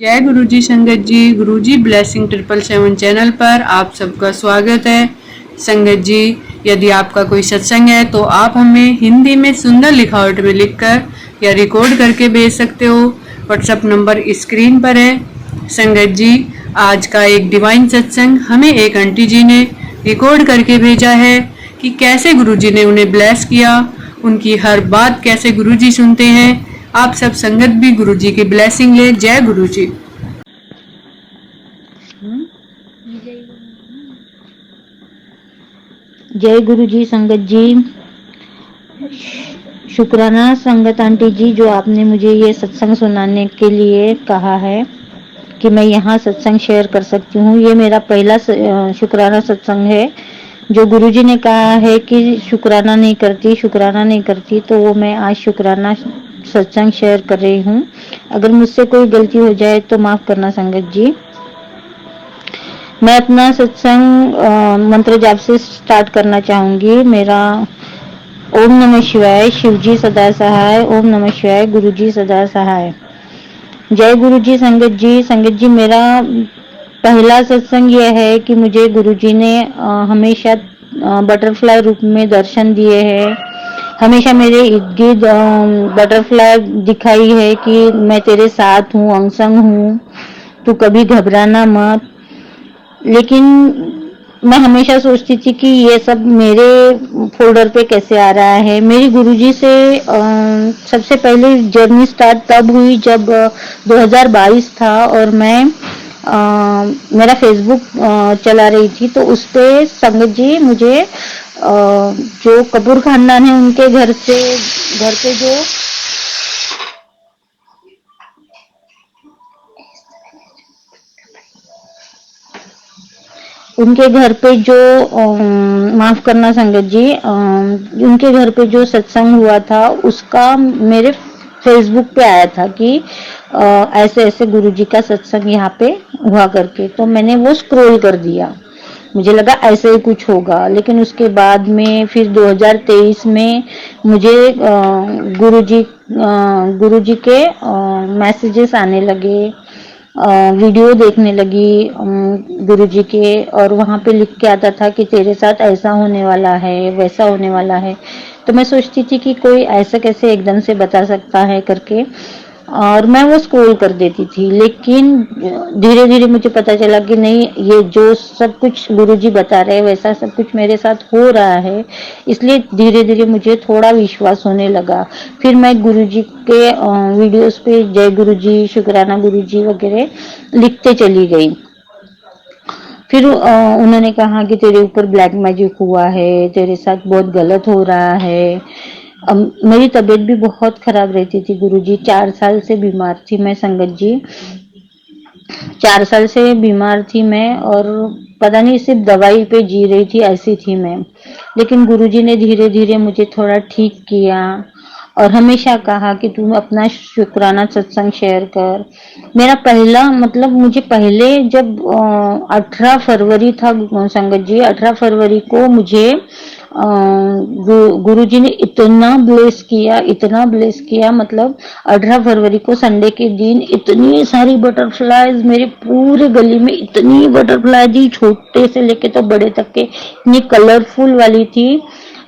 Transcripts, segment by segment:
जय गुरुजी संगत जी। गुरुजी blessing 777 channel पर आप सबका स्वागत है। संगत जी, यदि आपका कोई सत्संग है तो आप हमें हिंदी में सुंदर लिखावट में लिखकर या रिकॉर्ड करके भेज सकते हो। व्हाट्सएप नंबर स्क्रीन पर है। संगत जी, आज का एक डिवाइन सत्संग हमें एक आंटी जी ने रिकॉर्ड करके भेजा है कि कैसे गुरुजी ने उन्हें ब्लेस किया, उनकी हर बात कैसे गुरुजी सुनते हैं। आप सब संगत भी गुरुजी की ब्लेसिंग ले। जय गुरुजी। जय गुरुजी संगत जी। शुक्राना संगत आंटी जी, जो आपने मुझे ये सत्संग सुनाने के लिए कहा है कि मैं यहाँ सत्संग शेयर कर सकती हूँ। ये मेरा पहला शुक्राना सत्संग है। जो गुरुजी ने कहा है कि शुक्राना नहीं करती, तो वो मैं आज शुक्राना सत्संग शेयर कर रही हूँ। अगर मुझसे कोई गलती हो जाए तो माफ करना संगत जी। मैं अपना सत्संग मंत्र जाप से स्टार्ट करना चाहूंगी। मेरा ओम नमः शिवाय, शिवजी सदा सहाय। ओम नमः शिवाय, गुरुजी सदा सहाय। जय गुरुजी संगत जी। संगत जी, मेरा पहला सत्संग यह है कि मुझे गुरुजी ने हमेशा बटरफ्लाई रूप में दर्शन दिए हैं। हमेशा मेरे इर्द गिर्द बटरफ्लाई दिखाई है कि मैं तेरे साथ हूँ, अंग संग हूँ, तू कभी घबराना मत। लेकिन मैं हमेशा सोचती थी कि ये सब मेरे फोल्डर पे कैसे आ रहा है। मेरी गुरुजी से सबसे पहले जर्नी स्टार्ट तब हुई जब 2022 था और मैं मेरा फेसबुक चला रही थी, तो उस पे संगत जी मुझे जो कपूर खानदान है उनके घर पे जो उनके घर पे जो माफ करना संगत जी, उनके घर पे जो सत्संग हुआ था उसका मेरे फेसबुक पे आया था कि ऐसे ऐसे गुरुजी का सत्संग यहाँ पे हुआ करके। तो मैंने वो स्क्रॉल कर दिया, मुझे लगा ऐसे ही कुछ होगा। लेकिन उसके बाद में फिर 2023 में मुझे गुरुजी के मैसेजेस आने लगे, वीडियो देखने लगी गुरुजी के, और वहाँ पे लिख के आता था कि तेरे साथ ऐसा होने वाला है, वैसा होने वाला है। तो मैं सोचती थी कि कोई ऐसा कैसे एकदम से बता सकता है करके, और मैं वो स्क्रॉल कर देती थी। लेकिन धीरे धीरे मुझे पता चला कि नहीं, ये जो सब कुछ गुरुजी बता रहे हैं वैसा सब कुछ मेरे साथ हो रहा है। इसलिए धीरे धीरे मुझे थोड़ा विश्वास होने लगा। फिर मैं गुरुजी के वीडियोस पे जय गुरुजी, शुक्राना गुरुजी वगैरह लिखते चली गई। फिर उन्होंने कहा कि तेरे ऊपर ब्लैक मैजिक हुआ है, तेरे साथ बहुत गलत हो रहा है। मेरी तबीयत भी बहुत खराब रहती थी गुरुजी। 4 साल से बीमार थी मैं संगत जी। 4 साल से बीमार थी मैं, और पता नहीं सिर्फ दवाई पे जी रही थी, ऐसी थी मैं। लेकिन गुरुजी ने धीरे धीरे मुझे थोड़ा ठीक किया और हमेशा कहा कि तुम अपना शुक्राना सत्संग शेयर कर। मेरा पहला मतलब मुझे पहले जब 18 फरवरी था संगत जी, 18 फरवरी को मुझे गुरुजी ने इतना ब्लेस किया। मतलब 18 फरवरी को संडे के दिन इतनी सारी बटरफ्लाईज मेरे पूरे गली में, इतनी बटरफ्लाई थी, छोटे से लेके तो बड़े तक के, इतनी कलरफुल वाली थी।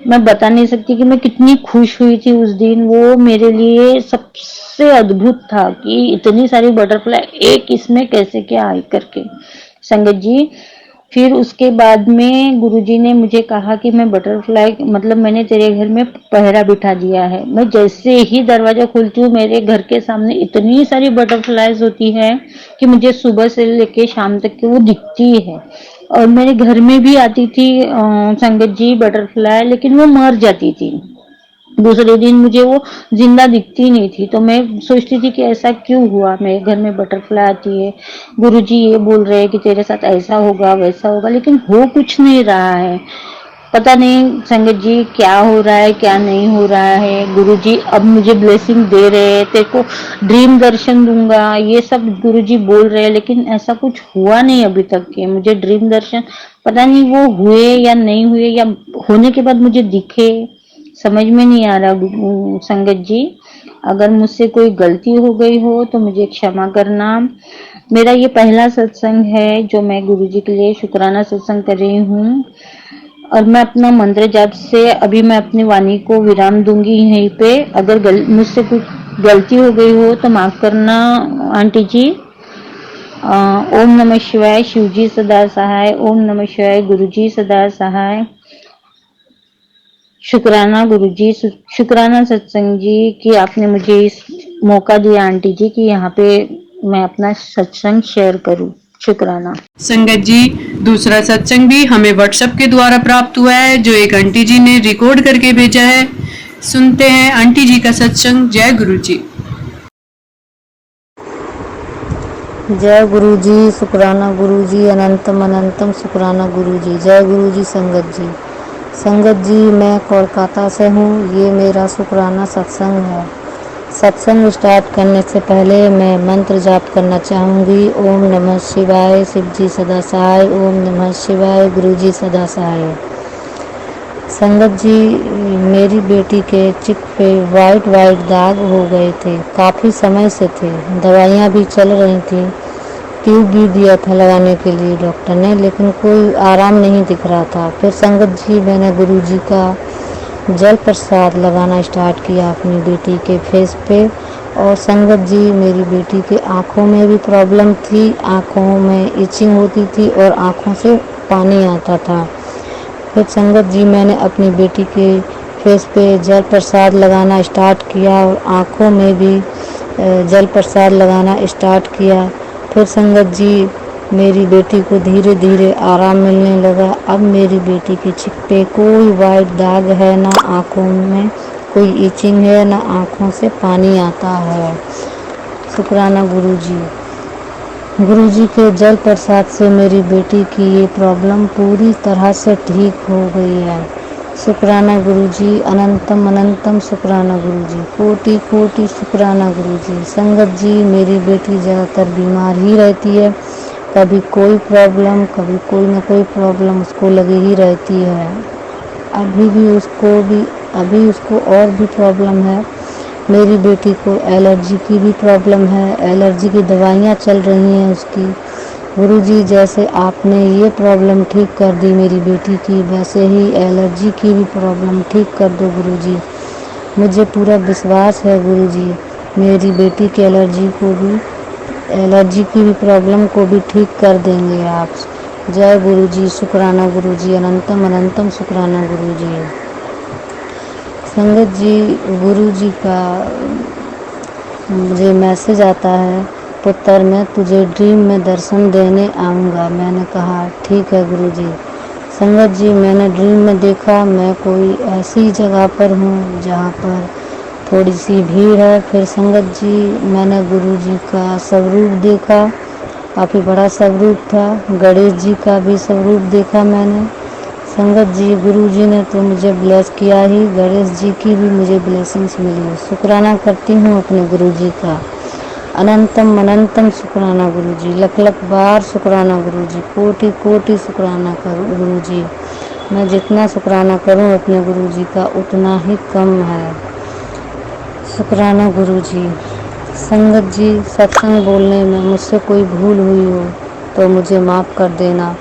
मैं बता नहीं सकती कि मैं कितनी खुश हुई थी उस दिन। वो मेरे लिए सबसे अद्भुत था कि इतनी सारी बटरफ्लाई एक इसमें कैसे क्या आई करके संगत जी। फिर उसके बाद में गुरुजी ने मुझे कहा कि मैं बटरफ्लाई मतलब मैंने तेरे घर में पहरा बिठा दिया है। मैं जैसे ही दरवाजा खोलती हूँ मेरे घर के सामने इतनी सारी बटरफ्लाईज होती है कि मुझे सुबह से लेके शाम तक की वो दिखती है। और मेरे घर में भी आती थी संगत जी बटरफ्लाई, लेकिन वो मर जाती थी। दूसरे दिन मुझे वो जिंदा दिखती नहीं थी। तो मैं सोचती थी कि ऐसा क्यों हुआ, मेरे घर में बटरफ्लाई आती है, गुरुजी ये बोल रहे हैं कि तेरे साथ ऐसा होगा वैसा होगा, लेकिन हो कुछ नहीं रहा है। पता नहीं संगत जी क्या हो रहा है क्या नहीं हो रहा है। गुरुजी अब मुझे ब्लेसिंग दे रहे हैं, तेरे को ड्रीम दर्शन दूंगा, ये सब गुरुजी बोल रहे हैं, लेकिन ऐसा कुछ हुआ नहीं अभी तक के। मुझे ड्रीम दर्शन पता नहीं वो हुए या नहीं हुए, या होने के बाद मुझे दिखे, समझ में नहीं आ रहा संगत जी। अगर मुझसे कोई गलती हो गई हो तो मुझे क्षमा करना। मेरा ये पहला सत्संग है जो मैं गुरुजी के लिए शुक्राना सत्संग कर रही हूँ और मैं अपना मंत्र जाप से अभी मैं अपनी वाणी को विराम दूंगी यहीं पे। अगर मुझसे कुछ गलती हो गई हो तो माफ करना आंटी जी। ओम नमः शिवाय, शिवजी सदा सहाय। ओम नमः शिवाय, गुरुजी सदा सहाय। शुक्राना गुरुजी, शुक्राना सत्संग जी कि आपने मुझे इस मौका दिया आंटी जी कि यहाँ पे मैं अपना सत्संग शेयर करूं। शुक्राना। संगत जी, दूसरा सत्संग भी हमें व्हाट्सएप के द्वारा प्राप्त हुआ है जो एक आंटी जी ने रिकॉर्ड करके भेजा है। सुनते हैं आंटी जी का सत्संग। जय गुरु जी। जय गुरु जी, शुक्राना गुरु जी, अनंतम अनंतम शुक्राना गुरु जी। जय गुरु जी। संगत जी, संगत जी मैं कोलकाता से हूँ। ये मेरा शुक्राना सत्संग है। सत्संग स्टार्ट करने से पहले मैं मंत्र जाप करना चाहूँगी। ओम नमः शिवाय, शिवजी सदा सहाय। ओम नमः शिवाय, गुरु जी सदा सहाय। संगत जी, मेरी बेटी के चिक पे वाइट वाइट दाग हो गए थे, काफ़ी समय से थे। दवाइयाँ भी चल रही थी, ट्यूब भी दिया था लगाने के लिए डॉक्टर ने, लेकिन कोई आराम नहीं दिख रहा था। फिर संगत जी मैंने गुरुजी का जल प्रसाद लगाना स्टार्ट किया अपनी बेटी के फेस पे। और संगत जी मेरी बेटी के आँखों में भी प्रॉब्लम थी, आँखों में इचिंग होती थी और आँखों से पानी आता था। फिर संगत जी मैंने अपनी बेटी के फेस पे जल प्रसाद लगाना स्टार्ट किया और आँखों में भी जल प्रसाद लगाना स्टार्ट किया। फिर संगत जी मेरी बेटी को धीरे धीरे आराम मिलने लगा। अब मेरी बेटी की चिक पे कोई वाइट दाग है, ना आँखों में कोई इचिंग है, ना आँखों से पानी आता है। शुक्राना गुरुजी। गुरुजी के जल प्रसाद से मेरी बेटी की ये प्रॉब्लम पूरी तरह से ठीक हो गई है। शुक्राना गुरुजी, अनंतम अनंतम शुक्राना गुरुजी, कोटि कोटि शुक्राना गुरुजी। संगत जी मेरी बेटी ज़्यादातर बीमार ही रहती है, कभी कोई प्रॉब्लम कभी कोई ना कोई प्रॉब्लम उसको लगी ही रहती है। अभी उसको और भी प्रॉब्लम है। मेरी बेटी को एलर्जी की भी प्रॉब्लम है, एलर्जी की दवाइयाँ चल रही हैं उसकी। गुरुजी जैसे आपने ये प्रॉब्लम ठीक कर दी मेरी बेटी की, वैसे ही एलर्जी की भी प्रॉब्लम ठीक कर दो गुरुजी। मुझे पूरा विश्वास है गुरुजी, मेरी बेटी की एलर्जी की भी प्रॉब्लम को भी ठीक कर देंगे आप। जय गुरुजी, शुक्राना गुरुजी, अनंतम अनंतम शुक्राना गुरुजी। संगत जी गुरुजी का मुझे मैसेज आता है, पुत्र मैं तुझे ड्रीम में दर्शन देने आऊँगा। मैंने कहा ठीक है गुरुजी। संगत जी मैंने ड्रीम में देखा मैं कोई ऐसी जगह पर हूँ जहाँ पर थोड़ी सी भीड़ है। फिर संगत जी मैंने गुरुजी का स्वरूप देखा, काफ़ी बड़ा स्वरूप था। गणेश जी का भी स्वरूप देखा मैंने। संगत जी गुरुजी ने तो मुझे ब्लेस किया ही, गणेश जी की भी मुझे ब्लेसिंग्स मिली। शुक्राना करती हूँ अपने गुरुजी का, अनंतम अनंतम शुक्राना गुरुजी, लख लख बार शुक्राना गुरुजी, कोटि कोटि शुक्राना करूँ गुरुजी। मैं जितना शुक्राना करूँ अपने गुरुजी का उतना ही कम है। शुक्राना गुरुजी। संगत जी सत्संग बोलने में मुझसे कोई भूल हुई हो तो मुझे माफ़ कर देना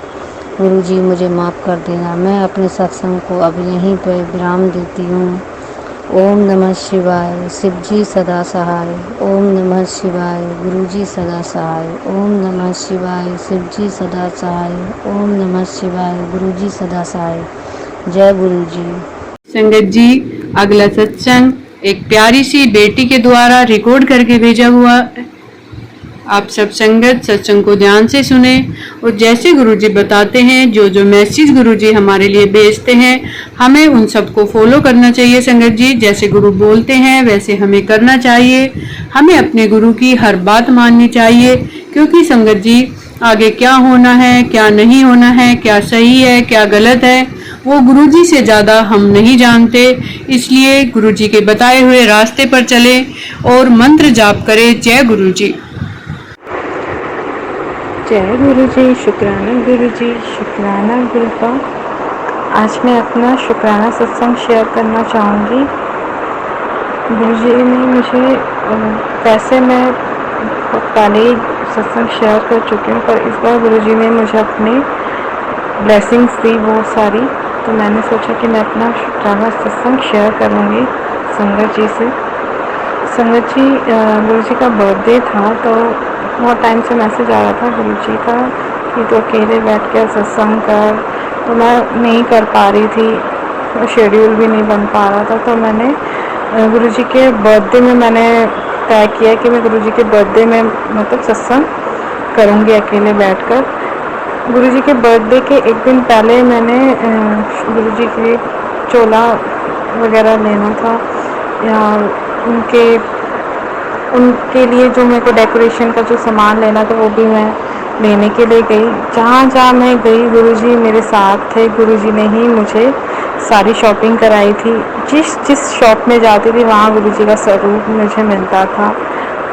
गुरुजी, मुझे माफ़ कर देना। मैं अपने सत्संग को अब यहीं पर विराम देती हूँ। ओम नमः शिवाय, शिवजी सदा सहाय। ओम नमः शिवाय, गुरुजी सदा सहाय। ओम नमः शिवाय, शिवजी सदा सहाय। ओम नमः शिवाय, गुरुजी सदा सहाय। जय गुरुजी। संगत जी अगला सत्संग एक प्यारी सी बेटी के द्वारा रिकॉर्ड करके भेजा हुआ। आप सब संगत सत्संग को ध्यान से सुने और जैसे गुरुजी बताते हैं, जो जो मैसेज गुरुजी हमारे लिए भेजते हैं, हमें उन सबको फॉलो करना चाहिए। संगत जी जैसे गुरु बोलते हैं वैसे हमें करना चाहिए। हमें अपने गुरु की हर बात माननी चाहिए, क्योंकि संगत जी आगे क्या होना है, क्या नहीं होना है, क्या सही है, क्या गलत है, वो गुरुजी से ज़्यादा हम नहीं जानते। इसलिए गुरुजी के बताए हुए रास्ते पर चले और मंत्र जाप करें। जय गुरुजी। जय गुरुजी, शुक्राना गुरुजी, शुक्राना गुरु का। आज मैं अपना शुक्राना सत्संग शेयर करना चाहूँगी। गुरुजी ने मुझे वैसे मैं पहले ही सत्संग शेयर कर चुकी हूँ, पर इस बार गुरुजी ने मुझे अपनी ब्लेसिंग्स दी बहुत सारी, तो मैंने सोचा कि मैं अपना शुक्राना सत्संग शेयर करूँगी संगत जी से। संगत जी, गुरुजी का बर्थडे था, तो बहुत टाइम से मैसेज आ रहा था गुरुजी का कि तो अकेले बैठ कर सत्संग कर, तो मैं नहीं कर पा रही थी, शेड्यूल भी नहीं बन पा रहा था। तो मैंने गुरुजी के बर्थडे में मैंने तय किया कि मैं गुरुजी के बर्थडे में मतलब सत्संग करूँगी अकेले बैठकर। गुरुजी के बर्थडे के एक दिन पहले मैंने गुरुजी के चोला वगैरह लेना था, या उनके उनके लिए जो मेरे को डेकोरेशन का जो सामान लेना था वो भी मैं लेने के लिए गई। जहाँ जहाँ मैं गई गुरुजी मेरे साथ थे, गुरुजी ने ही मुझे सारी शॉपिंग कराई थी। जिस जिस शॉप में जाती थी वहाँ गुरुजी का स्वरूप मुझे मिलता था,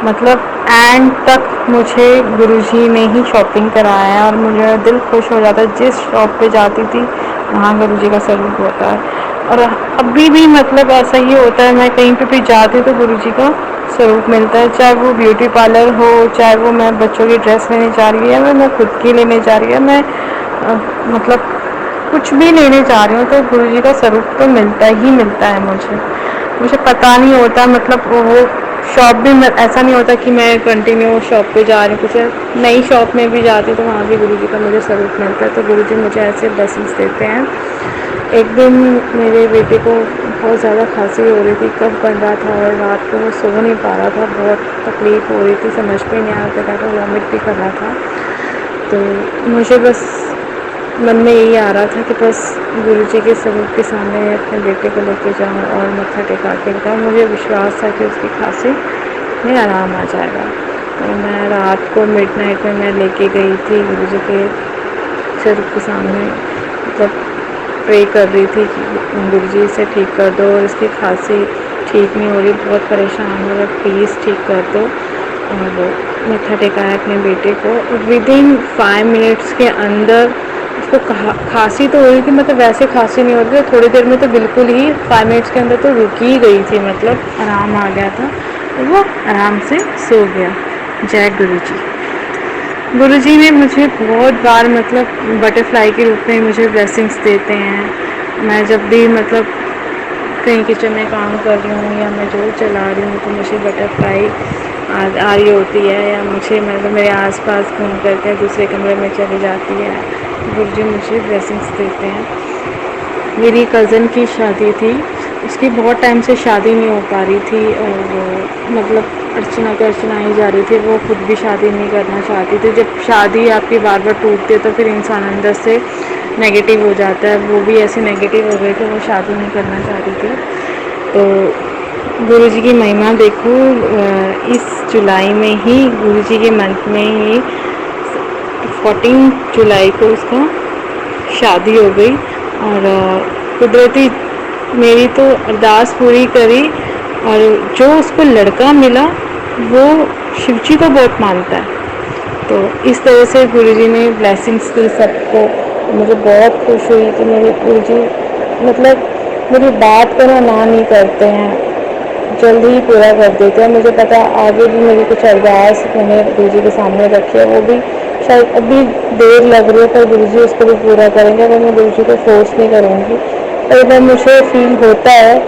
मतलब एंड तक मुझे गुरुजी ने ही शॉपिंग कराया और मुझे दिल खुश हो जाता है। जिस शॉप पे जाती थी वहाँ गुरुजी का स्वरूप होता है, और अभी भी मतलब ऐसा ही होता है। मैं कहीं पे भी जाती हूँ तो गुरुजी का स्वरूप मिलता है, चाहे वो ब्यूटी पार्लर हो, चाहे वो मैं बच्चों की ड्रेस लेने जा रही है, मैं खुद की लेने जा रही है, मैं मतलब कुछ भी लेने जा रही हूँ तो गुरुजी का स्वरूप तो मिलता ही मिलता है मुझे पता नहीं होता, मतलब वो शॉप भी ऐसा नहीं होता कि मैं कंटिन्यू शॉप पे जा रही हूँ, कुछ नई शॉप में भी जाती हूँ तो वहाँ भी गुरुजी का मुझे स्वरूप मिलता है। तो गुरुजी मुझे ऐसे ब्लेसिंग्स देते हैं। एक दिन मेरे बेटे को बहुत ज़्यादा खांसी हो रही थी, कफ बन रहा था और रात को वो सो नहीं पा रहा था, बहुत तकलीफ़ हो रही थी, समझ में नहीं आ रहा था, वॉमिट भी कर रहा था। तो मुझे बस मन में यही आ रहा था कि बस गुरुजी के स्वरूप के सामने अपने बेटे को लेके जाऊं और मत्था टेका के बताऊँ। मुझे विश्वास था कि उसकी खांसी में आराम आ जाएगा। तो मैं रात को मिडनाइट में मैं लेके गई थी गुरुजी के स्वरूप के सामने, मतलब प्रे कर रही थी कि गुरुजी इसे ठीक कर दो, और इसकी खांसी ठीक नहीं हो रही, बहुत परेशान हो रहा, प्लीज़ ठीक कर दो। और वो मत्था टेकाया अपने बेटे को, विदिन 5 मिनट्स के अंदर उसको खांसी तो हो रही थी, मतलब वैसे खांसी नहीं हो रही थी, थोड़ी देर में तो बिल्कुल ही 5 मिनट्स के अंदर तो रुक ही गई थी, मतलब आराम आ गया था, तो वो आराम से सो गया। जय गुरुजी। गुरुजी ने मुझे बहुत बार मतलब बटरफ्लाई के रूप में मुझे ब्लेसिंग्स देते हैं। मैं जब भी मतलब कहीं किचन में काम कर रही हूँ या मैं जोत चला रही हूँ तो मुझे बटरफ्लाई आ रही होती है, या मुझे मतलब मेरे आसपास घूम करके दूसरे कमरे में चली जाती है, तो गुरुजी मुझे ब्लेसिंग्स देते हैं। मेरी कज़न की शादी थी, उसकी बहुत टाइम से शादी नहीं हो पा रही थी, और मतलब अर्चना पे अर्चना ही जा रही थी, वो खुद भी शादी नहीं करना चाहती थी। जब शादी आपकी बार बार टूटती है तो फिर इंसान अंदर से नेगेटिव हो जाता है, वो भी ऐसे नेगेटिव हो गई कि वो शादी नहीं करना चाहती थी। तो गुरुजी की महिमा देखो, इस जुलाई में ही गुरुजी के मंथ में ही 14 जुलाई को उसका शादी हो गई, और कुदरती मेरी तो अरदास पूरी करी, और जो उसको लड़का मिला वो शिवजी को बहुत मानता है। तो इस तरह से गुरुजी ने ब्लेसिंग्स दी सबको। मुझे बहुत खुश हुई कि मेरे गुरुजी मतलब मेरी बात को ना नहीं करते हैं, जल्दी ही पूरा कर देते हैं। मुझे पता आगे भी मेरी कुछ अरदास मैंने गुरुजी के सामने रखी है, वो भी शायद अभी देर लग रही है पर गुरुजी उसको भी पूरा करेंगे, अगर मैं गुरुजी को फोर्स नहीं करूँगी। कई बार मुझे फील होता है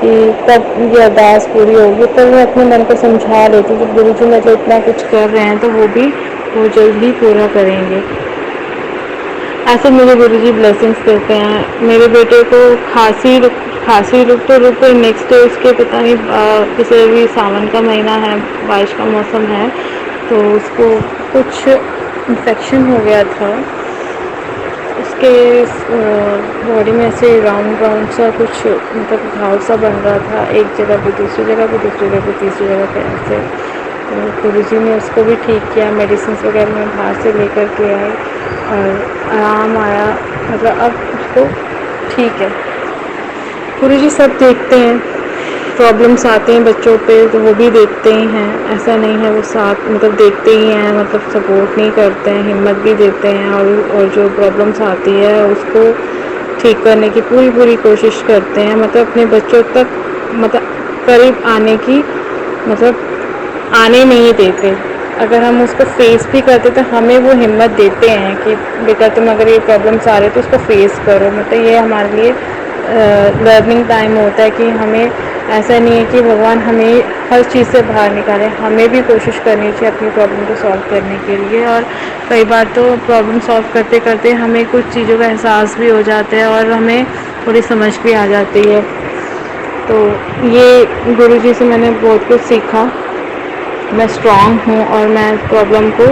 कि कब ये अरदास पूरी होगी, पर मैं अपने मन को समझा लेती हूँ कि गुरुजी में जो इतना कुछ कर रहे हैं तो वो जल्द ही पूरा करेंगे। ऐसे मुझे गुरुजी ब्लेसिंग्स देते हैं। मेरे बेटे को खांसी रुक तो रुक गई, नेक्स्ट डे उसके पता नहीं जैसे भी सावन का महीना है, बारिश का मौसम है, तो उसको कुछ इन्फेक्शन हो गया था, उसके बॉडी में ऐसे राउंड सा कुछ मतलब घाव सा बन रहा था, एक जगह पे दूसरी जगह पे तीसरी जगह पे ऐसे। तो गुरुजी ने उसको भी ठीक किया, मेडिसिन वगैरह मैं बाहर से लेकर के आई और आराम आया, मतलब अब उसको ठीक है। गुरुजी सब देखते हैं, प्रॉब्लम्स आते हैं बच्चों पे तो वो भी देखते ही हैं, ऐसा नहीं है वो साथ मतलब देखते ही हैं, मतलब सपोर्ट नहीं करते हैं, हिम्मत भी देते हैं, और जो प्रॉब्लम्स आती है उसको ठीक करने की पूरी कोशिश करते हैं, मतलब अपने बच्चों तक मतलब करीब आने की मतलब आने नहीं देते। अगर हम उसको फेस भी करते तो हमें वो हिम्मत देते हैं कि बेटा तुम अगर ये प्रॉब्लम्स आ रहे तो उसको फेस करो। मतलब ये हमारे लिए लर्निंग टाइम होता है कि हमें ऐसा नहीं है कि भगवान हमें हर चीज़ से बाहर निकाले, हमें भी कोशिश करनी चाहिए अपनी प्रॉब्लम को सॉल्व करने के लिए। और कई बार तो प्रॉब्लम सॉल्व करते करते हमें कुछ चीज़ों का एहसास भी हो जाता है और हमें थोड़ी समझ भी आ जाती है। तो ये गुरुजी से मैंने बहुत कुछ सीखा। मैं स्ट्रांग हूँ और मैं प्रॉब्लम को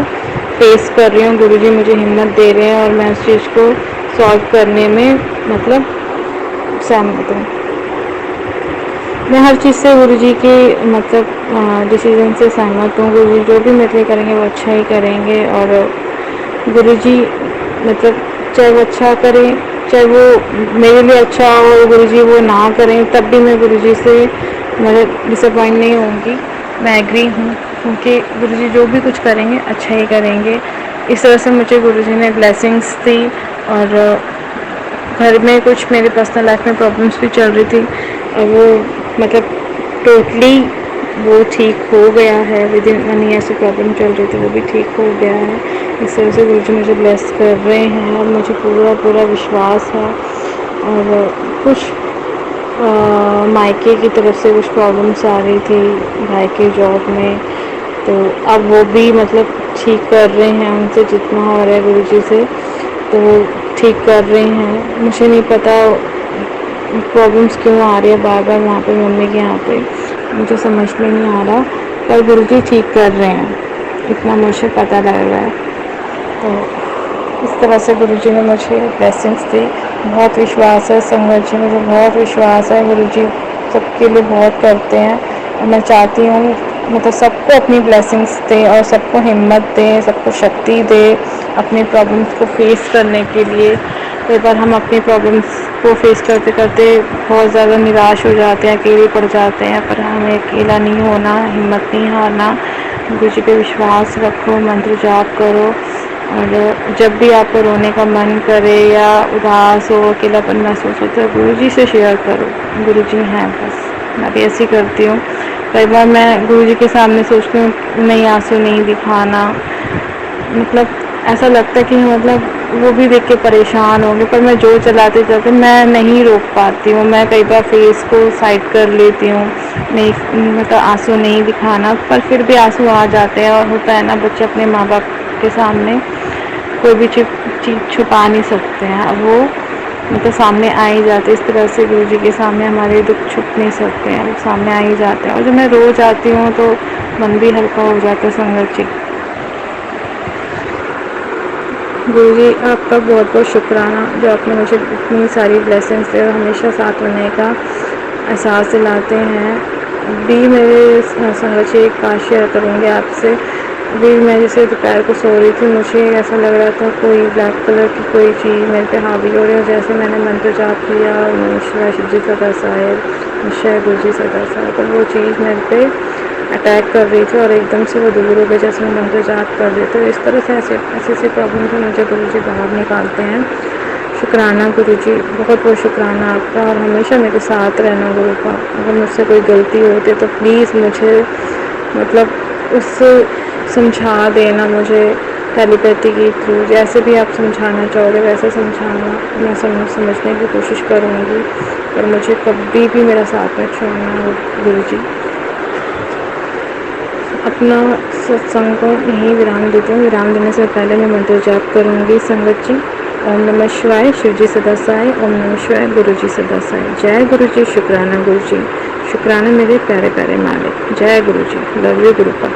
फेस कर रही हूँ। गुरुजी मुझे हिम्मत दे रहे हैं और मैं उस चीज़ को सॉल्व करने में मतलब सहमत हूँ। मैं हर चीज़ से गुरुजी के मतलब डिसीजन से सहमत हूँ। गुरुजी जो भी मेरे लिए करेंगे वो अच्छा ही करेंगे। और गुरुजी मतलब चाहे वो अच्छा करें, चाहे वो मेरे लिए अच्छा हो और गुरुजी वो ना करें, तब भी मैं गुरुजी से मतलब डिसअपॉइंट नहीं होंगी। मैं एग्री हूँ क्योंकि गुरुजी जो भी कुछ करेंगे अच्छा ही करेंगे। इस तरह से मुझे गुरुजी ने ब्लेसिंग्स दी। और घर में कुछ मेरे पर्सनल लाइफ में प्रॉब्लम्स भी चल रही थी और वो मतलब टोटली वो ठीक हो गया है। विद इन 1 ईयर से प्रॉब्लम चल रही थी वो भी ठीक हो गया है। इस तरह से गुरुजी मुझे ब्लेस कर रहे हैं और मुझे पूरा विश्वास है। और कुछ मायके की तरफ से कुछ प्रॉब्लम्स आ रही थी भाई के जॉब में, तो अब वो भी मतलब ठीक कर रहे हैं उनसे जितना हो रहा है गुरुजी से, तो वो ठीक कर रहे हैं। मुझे नहीं पता प्रॉब्लम्स क्यों आ रही है बार बार वहाँ पे मम्मी के यहाँ पे, मुझे समझ में नहीं आ रहा, पर गुरुजी ठीक कर रहे हैं इतना मुझे पता लग रहा है। तो इस तरह से गुरुजी ने मुझे ब्लेसिंग्स दी। बहुत विश्वास है संगत जी, मुझे बहुत विश्वास है। गुरुजी सबके लिए बहुत करते हैं और मैं चाहती हूँ मतलब सबको अपनी ब्लेसिंग्स दे और सबको हिम्मत दे, सबको शक्ति दे अपनी प्रॉब्लम्स को फेस करने के लिए। कई बार हम अपनी प्रॉब्लम्स को फेस करते करते बहुत ज़्यादा निराश हो जाते हैं, अकेले पड़ जाते हैं, पर हमें अकेला नहीं होना, हिम्मत नहीं हारना। गुरुजी पे विश्वास रखो, मंत्र जाप करो और जब भी आपको रोने का मन करे या उदास हो, अकेलापन महसूस हो तो गुरुजी से शेयर करो। गुरुजी हैं बस। मैं भी ऐसी करती हूँ। कई बार मैं गुरुजी के सामने सोचती हूँ नहीं आंसू नहीं दिखाना, मतलब ऐसा लगता है कि मतलब वो भी देख के परेशान होंगे, पर मैं जो चलाते चलाते मैं नहीं रोक पाती हूँ। मैं कई बार फेस को साइड कर लेती हूँ, नहीं मतलब आंसू नहीं दिखाना, पर फिर भी आंसू आ जाते हैं। और होता है ना, बच्चे अपने माँ बाप के सामने कोई भी चीज़ छुपा नहीं सकते हैं, अब वो मतलब सामने आ ही जाते हैं। इस तरह से गुरुजी के सामने हमारे दुख छुप नहीं सकते हैं, वो सामने आ ही जाते हैं। और जब मैं रो जाती हूँ तो मन भी हल्का हो जाता है संगत जी। गुरुजी आपका बहुत बहुत शुक्राना जो आपने मुझे इतनी सारी ब्लेसिंग्स दे और हमेशा साथ होने का एहसास दिलाते हैं। भी मेरे संगत जी एक बात शेयर करूँगी आपसे। अभी मैं जैसे दोपहर को सो रही थी, मुझे ऐसा लग रहा था कोई ब्लैक कलर की कोई चीज़ मेरे पे हावी हो रही है। जैसे मैंने मंत्र जाप किया निश्चय शिव जी सदा साहेब, निश्चय गुरु जी सदा साहेब, तो वो चीज़ मेरे पे अटैक कर रही थी और एकदम से वो दूर हो गए जैसे मैं मंत्र जाप कर रही। तो इस तरह से ऐसे प्रॉब्लम से मुझे गुरुजी बाहर निकालते हैं। शुक्राना गुरुजी, बहुत बहुत शुक्राना आपका और हमेशा मेरे साथ रहना गुरु का। अगर मुझसे कोई गलती होती तो प्लीज़ मुझे मतलब उससे समझा देना, मुझे टेलीपैथी के थ्रू जैसे भी आप समझाना चाहोगे वैसे समझाना, मैं समझने की कोशिश करूँगी, पर मुझे कभी भी मेरा साथ मत छोड़ना गुरुजी। अपना सत्संग को यहीं विराम देती हूँ। विराम देने से पहले मैं मंत्र जाप करूँगी संगत जी। ओम नमः शिवाय, शिव जी सदा साई। ओम नमः शिवाय, गुरु जी सदा साई। जय गुरु जी, शुक्राना गुरु जी, शुक्राना मेरे प्यारे प्यारे मालिक। जय गुरु जी, लव यू गुरु का।